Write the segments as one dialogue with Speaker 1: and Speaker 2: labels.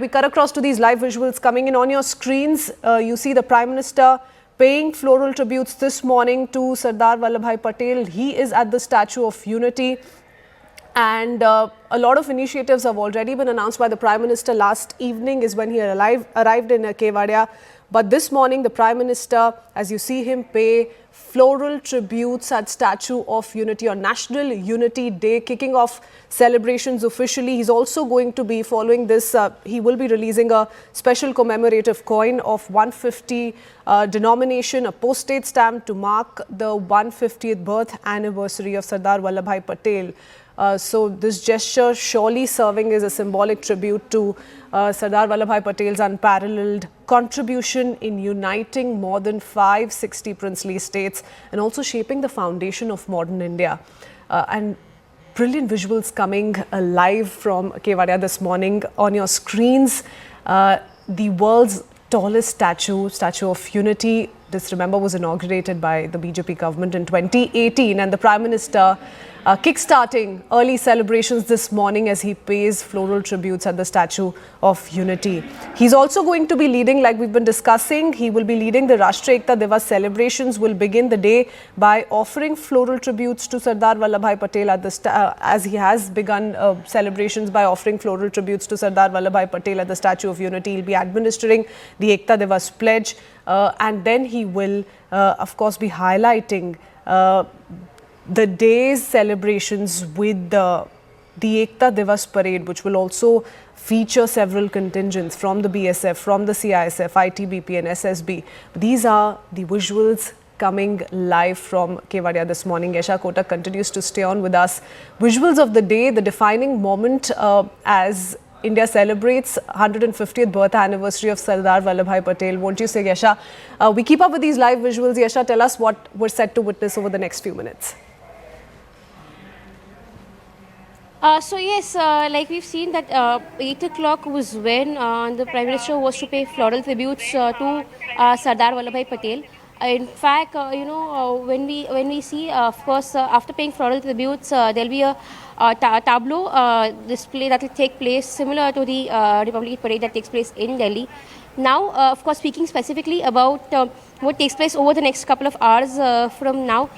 Speaker 1: we cut across to these live visuals coming in on your screens. You see the Prime Minister paying floral tributes this morning to Sardar Vallabhbhai Patel. He is at the Statue of Unity. And a lot of initiatives have already been announced by the Prime Minister. Last evening is when he arrived in Kevadia. But this morning, the Prime Minister, as you see him pay floral tributes at Statue of Unity on National Unity Day, kicking off celebrations officially. He's also going to be following this. He will be releasing a special commemorative coin of 150 denomination, a postage stamp to mark the 150th birth anniversary of Sardar Vallabhbhai Patel. So this gesture surely serving as a symbolic tribute to Sardar Vallabhbhai Patel's unparalleled contribution in uniting more than 560 princely states and also shaping the foundation of modern India. And brilliant visuals coming live from Kevadia this morning on your screens. The world's tallest statue of Unity. This, remember, was inaugurated by the BJP government in 2018, and the Prime Minister kick-starting early celebrations this morning as he pays floral tributes at the Statue of Unity. He's also going to be leading, like we've been discussing, he will be leading the Rashtriya Ekta Diwas celebrations. Will begin the day by offering floral tributes to Sardar Vallabhbhai Patel at the as he has begun celebrations by offering floral tributes to Sardar Vallabhbhai Patel at the Statue of Unity. He'll be administering the Ekta Diwas pledge, and then he will, of course, be highlighting the day's celebrations with the Ekta Diwas parade, which will also feature several contingents from the BSF, from the CISF, ITBP and SSB. These are the visuals coming live from Kevadia this morning. Yesha Kotak continues to stay on with us. Visuals of the day, the defining moment as India celebrates 150th birth anniversary of Sardar Vallabhbhai Patel. Won't you say, Yesha? We keep up with these live visuals. Yesha, tell us what we're set to witness over the next few minutes.
Speaker 2: So yes, like we've seen that 8 o'clock was when the Prime Minister was to pay floral tributes to Sardar Vallabhbhai Patel. In fact, when we see, of course, after paying floral tributes, there'll be a tableau display that will take place similar to the Republic Parade that takes place in Delhi. Now, of course, speaking specifically about what takes place over the next couple of hours from now,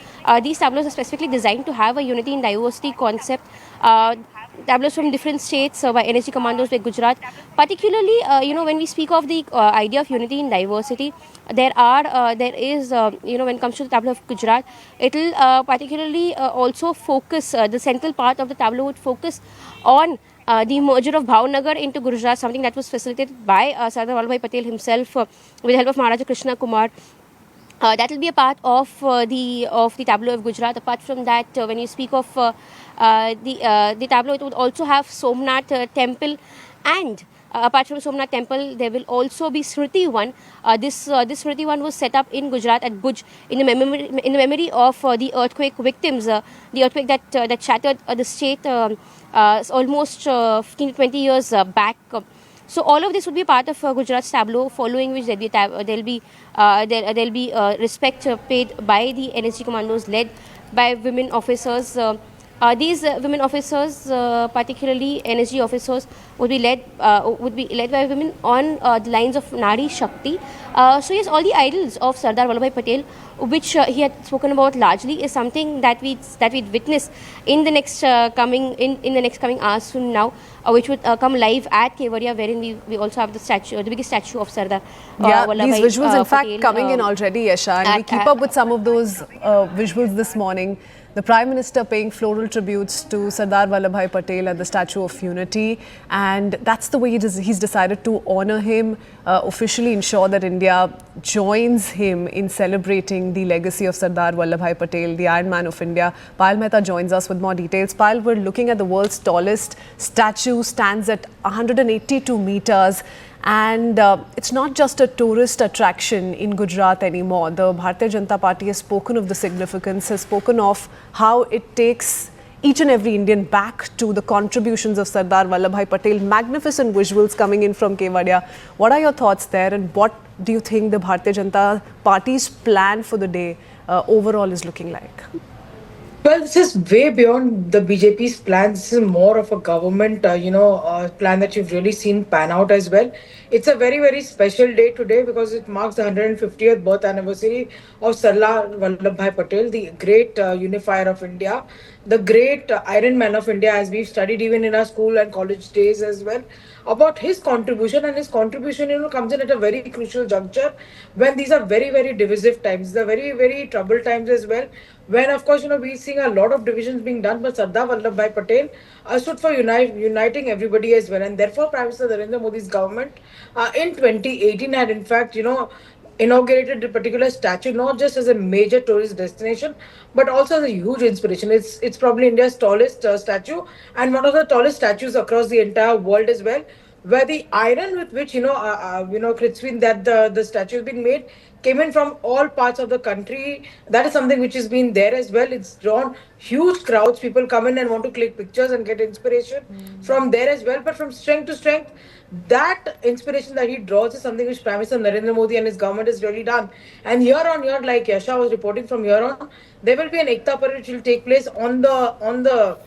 Speaker 2: these tableaus are specifically designed to have a unity in diversity concept. Tableaus from different states by energy commandos like Gujarat. Particularly, when we speak of the idea of unity in diversity, there is, when it comes to the tableau of Gujarat, it will particularly also focus, the central part of the tableau would focus on the merger of Bharat into Gujarat, something that was facilitated by Sardar Vallabhbhai Patel himself with the help of Maharaja Krishna Kumar. That will be a part of the tableau of Gujarat. Apart from that, when you speak of the tableau, it would also have Somnath temple, and apart from Somnath temple, there will also be Smriti One. This Smriti One was set up in Gujarat at Bhuj in the memory of the earthquake victims, the earthquake that shattered the state almost 15 to 20 years back. So all of this would be part of Gujarat's tableau, following which there'll be respect paid by the NSG commandos led by women officers. These women officers, particularly NSG officers, would be led by women on the lines of Nari Shakti. So yes, all the idols of Sardar Vallabhbhai Patel, which he had spoken about largely, is something that we'd witness in the next coming hours from now, which would come live at Kevadia, wherein we also have the biggest statue of Sardar Vallabhbhai
Speaker 1: these visuals in fact
Speaker 2: Patel,
Speaker 1: coming in already, Yesha, and we keep up with some of those visuals this morning. The Prime Minister paying floral tributes to Sardar Vallabhbhai Patel at the Statue of Unity, and that's the way he's decided to honour him, officially ensure that India joins him in celebrating the legacy of Sardar Vallabhbhai Patel, the Iron Man of India. Payal Mehta joins us with more details. Payal, we're looking at the world's tallest statue, stands at 182 meters. And it's not just a tourist attraction in Gujarat anymore. The Bharatiya Janata Party has spoken of the significance, has spoken of how it takes each and every Indian back to the contributions of Sardar Vallabhbhai Patel. Magnificent visuals coming in from Kevadia. What are your thoughts there, and what do you think the Bharatiya Janata Party's plan for the day overall is looking like?
Speaker 3: Well, this is way beyond the BJP's plans. This is more of a government, plan that you've really seen pan out as well. It's a very, very special day today because it marks the 150th birth anniversary of Sardar Vallabhbhai Patel, the great unifier of India, the great Iron Man of India, as we've studied even in our school and college days as well. About his contribution, and his contribution, comes in at a very crucial juncture when these are very, very divisive times. The very, very troubled times as well, when of course we're seeing a lot of divisions being done, but Sardar Vallabhbhai Patel stood for uniting everybody as well, and therefore Prime Minister Narendra Modi's government in 2018 had in fact inaugurated a particular statue not just as a major tourist destination but also as a huge inspiration. It's probably India's tallest statue and one of the tallest statues across the entire world as well, where the iron with which Kritsvin, that the statue has been made, came in from all parts of the country. That is something which has been there as well. It's drawn huge crowds. People come in and want to click pictures and get inspiration from there as well. But from strength to strength, that inspiration that he draws is something which Prime Minister Narendra Modi and his government has really done. And year on year, like Yasha was reporting, from here on, there will be an Ekta Parade which will take place on the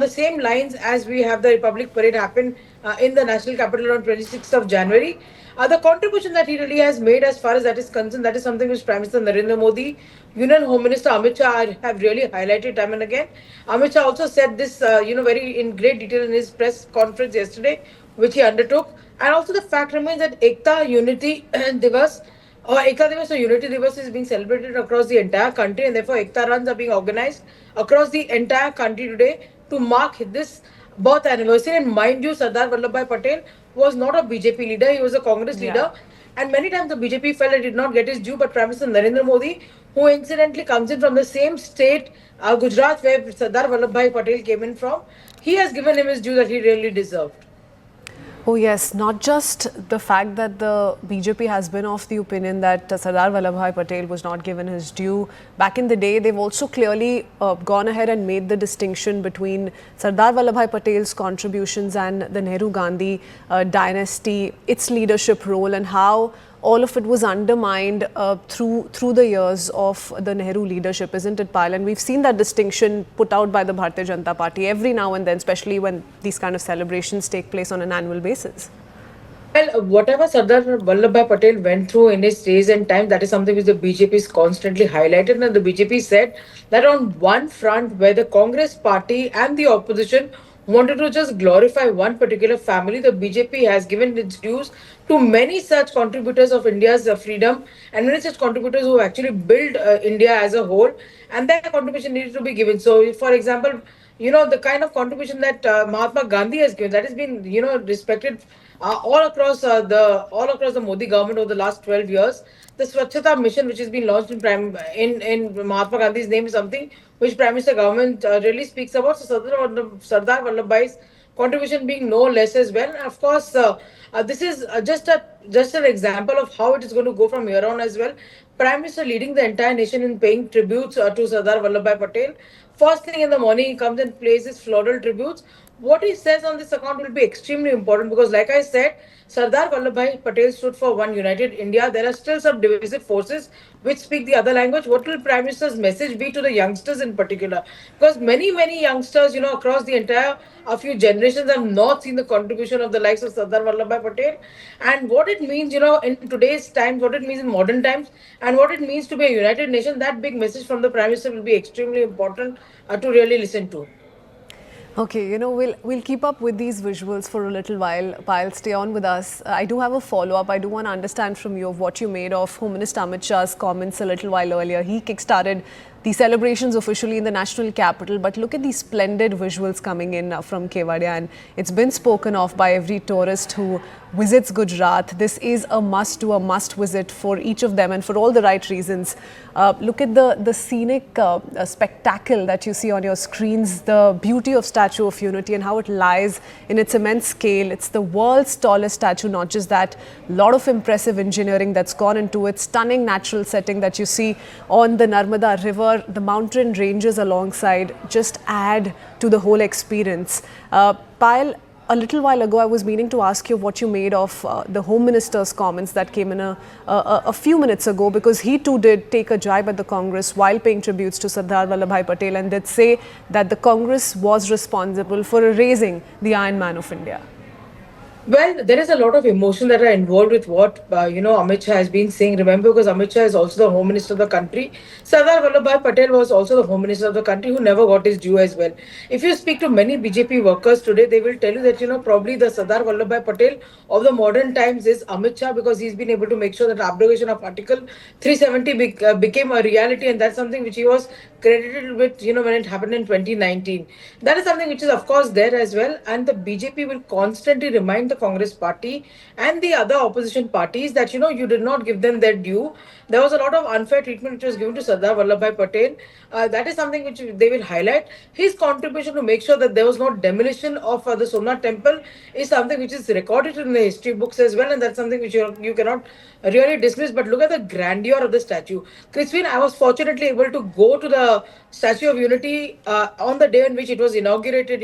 Speaker 3: same lines as we have the Republic Parade happen in the national capital on 26th of January. The contribution that he really has made as far as that is concerned, that is something which Prime Minister Narendra Modi, Union Home Minister Amit Shah have really highlighted time and again. Amit Shah also said this, very in great detail in his press conference yesterday, which he undertook. And also the fact remains that Ekta Unity Diwas Ekta Diwas or Unity Diwas is being celebrated across the entire country, and therefore Ekta runs are being organized across the entire country today to mark this birth anniversary. And mind you, Sardar Vallabhbhai Patel was not a BJP leader; he was a Congress
Speaker 1: Yeah.
Speaker 3: leader. And many times the BJP felt it did not get his due, but Prime Minister Narendra Modi, who incidentally comes in from the same state, Gujarat, where Sardar Vallabhbhai Patel came in from, he has given him his due that he really deserved.
Speaker 1: Oh yes, not just the fact that the BJP has been of the opinion that Sardar Vallabhbhai Patel was not given his due. Back in the day, they've also clearly gone ahead and made the distinction between Sardar Vallabhbhai Patel's contributions and the Nehru-Gandhi dynasty, its leadership role, and how all of it was undermined through the years of the Nehru leadership, isn't it, Payal? And we've seen that distinction put out by the Bharatiya Janata Party every now and then, especially when these kind of celebrations take place on an annual basis.
Speaker 3: Well, whatever Sardar Vallabhbhai Patel went through in his days and time, that is something which the BJP is constantly highlighted. And the BJP said that on one front, where the Congress party and the opposition wanted to just glorify one particular family, the BJP has given its dues to many such contributors of India's freedom and many such contributors who actually built India as a whole, and their contribution needed to be given. So, for example, the kind of contribution that Mahatma Gandhi has given, that has been respected all across the Modi government over the last 12 years. The Swachhata mission, which has been launched in Mahatma Gandhi's name, is something which Prime Minister government really speaks about. So Sardar Vallabhbhai's contribution being no less as well. And of course, this is just an example of how it is going to go from here on as well. Prime Minister leading the entire nation in paying tributes to Sardar Vallabhbhai Patel. First thing in the morning, he comes and plays his floral tributes. What he says on this account will be extremely important because, like I said, Sardar Vallabhbhai Patel stood for one united India. There are still some divisive forces which speak the other language. What will Prime Minister's message be to the youngsters in particular? Because many youngsters, across the entire a few generations have not seen the contribution of the likes of Sardar Vallabhbhai Patel and what it means, in today's times, what it means in modern times, and what it means to be a united nation. That big message from the Prime Minister will be extremely important to really listen to.
Speaker 1: Okay, we'll keep up with these visuals for a little while. Payal, stay on with us. I do have a follow-up. I do want to understand from you of what you made of Home Minister Amit Shah's comments a little while earlier. He kick-started the celebrations officially in the national capital, but look at these splendid visuals coming in from Kevadia, and it's been spoken of by every tourist who visits Gujarat. This is a must-do, a must-visit for each of them, and for all the right reasons. Look at the scenic spectacle that you see on your screens, the beauty of Statue of Unity and how it lies in its immense scale. It's the world's tallest statue, not just that, a lot of impressive engineering that's gone into it, stunning natural setting that you see on the Narmada River, the mountain ranges alongside just add to the whole experience. Payal, a little while ago, I was meaning to ask you what you made of the Home Minister's comments that came in a few minutes ago, because he too did take a jibe at the Congress while paying tributes to Sardar Vallabhbhai Patel and did say that the Congress was responsible for erasing the Iron Man of India.
Speaker 3: Well, there is a lot of emotion that are involved with what Amit Shah has been saying. Remember, because Amit Shah is also the Home Minister of the country. Sardar Vallabhbhai Patel was also the Home Minister of the country, who never got his due as well. If you speak to many BJP workers today, they will tell you that probably the Sardar Vallabhbhai Patel of the modern times is Amit Shah, because he's been able to make sure that abrogation of Article 370 became a reality, and that's something which he was credited with. When it happened in 2019, that is something which is of course there as well, and the BJP will constantly remind the Congress party and the other opposition parties that you did not give them their due. There was a lot of unfair treatment which was given to Sardar Vallabhbhai Patel. That is something which they will highlight. His contribution to make sure that there was no demolition of the Somnath temple is something which is recorded in the history books as well, and that's something which you cannot really dismiss. But look at the grandeur of the statue. Crispin, I was fortunately able to go to the Statue of Unity on the day in which it was inaugurated.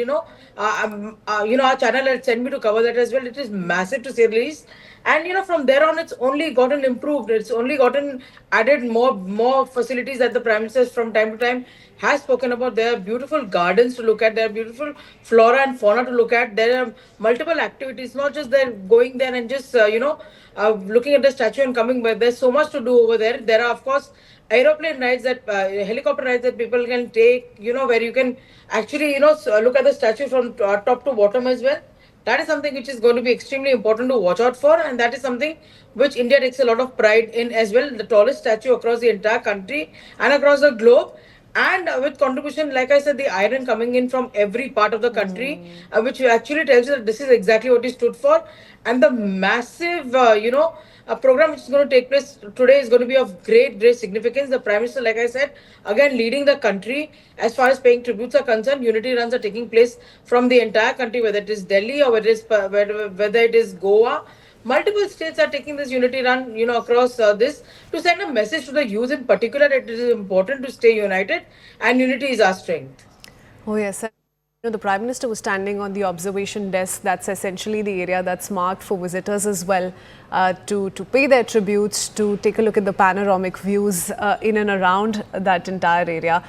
Speaker 3: Our channel had sent me to cover that as well. It is massive to say the least. And from there on, it's only gotten improved. It's only gotten added more facilities that the Prime Minister from time to time has spoken about. There are beautiful gardens to look at. There are beautiful flora and fauna to look at. There are multiple activities, not just there going there and just looking at the statue and coming back. There's so much to do over there. There are, of course, aeroplane rides, that helicopter rides that people can take, where you can actually look at the statue from top to bottom as well. That is something which is going to be extremely important to watch out for, and that is something which India takes a lot of pride in as well. The tallest statue across the entire country and across the globe, and with contribution, like I said, the iron coming in from every part of the country, which actually tells you that this is exactly what it stood for. And the massive a program which is going to take place today is going to be of great significance. The Prime Minister, like I said, again leading the country as far as paying tributes are concerned. Unity runs are taking place from the entire country, whether it is Delhi or whether it is Goa. Multiple states are taking this unity run, across this, to send a message to the youth in particular that it is important to stay united, and unity is our strength.
Speaker 1: Oh yes. The Prime Minister was standing on the observation desk. That's essentially the area that's marked for visitors as well, to pay their tributes, to take a look at the panoramic views in and around that entire area.